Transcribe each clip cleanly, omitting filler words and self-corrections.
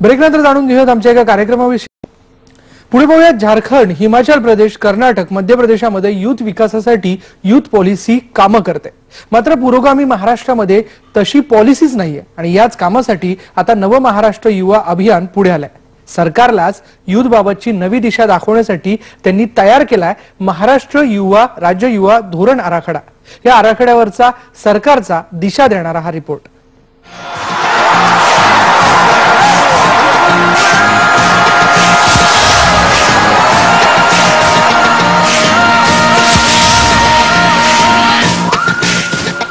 ब्रेकनंतर जाणून घेऊयात आमच्या एका कार्यक्रमाविषयी। पुढे पाहूयात झारखंड, हिमाचल प्रदेश, कर्नाटक, मध्य प्रदेशामध्ये युथ विकासासाठी युथ पॉलिसी कामं करते। मात्र पुरोगामी महाराष्ट्रामध्ये तशी पॉलिसीच नाहीये आणि याच कामासाठी आता नव महाराष्ट्र युवा अभियान पुढे आलंय। सरकारलाच युथ बाबतची नवी दिशा दाखवण्यासाठी त्यांनी तयार केलाय महाराष्ट्र युवा राज्य युवा धोरण आराखडा। या आराखड्यावरचा सरकारचा दिशा देणारा हा रिपोर्ट।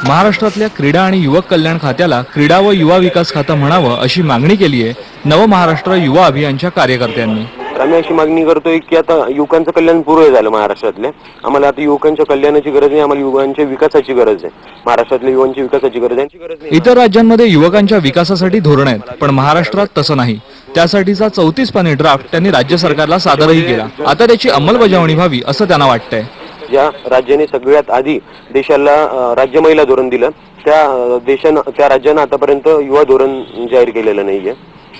महाराष्ट्रातल्या क्रीडा आणि युवक कल्याण खात्याला क्रीडा व युवा विकास खातं म्हणावं अशी मागणी केली आहे नव महाराष्ट्र युवा अभियानच्या कार्यकर्त्यांनी। आम्ही अशी मागणी करतोय की आता युवकांचं कल्याण पूर्ण झालं महाराष्ट्रातल्या, आम्हाला आता युवकांच्या कल्याणाची गरज नाही, आम्हाला युवकांच्या विकासाची गरज आहे। महाराष्ट्रातल्या युवकांच्या विकासाची गरज आहे। इतर राज्यांमध्ये युवकांच्या विकासासाठी धोरण आहेत, पण महाराष्ट्रात तसं नाही। त्यासाठीचा 34 पानी ड्राफ्ट त्यांनी राज्य सरकारला सादरही केला। आता त्याची अंमलबजावणी व्हावी असं त्यांना वाटतंय। ज्या राज्याने सगळ्यात आधी देशाला राज्य महिला धोरण दिलं, त्या राज्यानं आतापर्यंत युवा धोरण जाहीर केलेलं नाहीये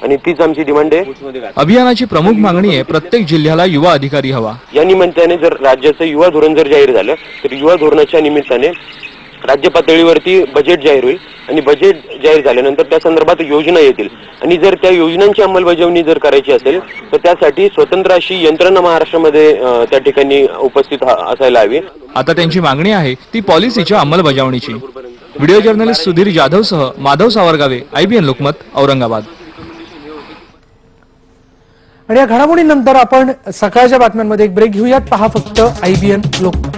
आणि तीच आमची डिमांड आहे। अभियानाची प्रमुख मागणी आहे प्रत्येक जिल्ह्याला युवा अधिकारी हवा। या निमित्ताने जर राज्याचं युवा धोरण जर जाहीर झालं तर युवा धोरणाच्या निमित्ताने राज्य पातळीवरती बजेट जाहीर होईल आणि बजेट जाहीर झाल्यानंतर त्या संदर्भात योजना येतील आणि जर त्या योजनांची अंमलबजावणी जर करायची असेल तर त्यासाठी स्वतंत्र अशी यंत्रणा महाराष्ट्रामध्ये त्या ठिकाणी उपस्थित असायला हवी। आता त्यांची मागणी आहे ती पॉलिसीच्या अंमलबजावणीची। व्हिडिओ जर्नलिस्ट सुधीर जाधवसह माधव सावरगावे, IBN लोकमत, औरंगाबाद। आणि या घडामोडीनंतर आपण सकाळच्या बातम्यांमध्ये एक ब्रेक घेऊयात। पहा फक्त IBN लोकमत।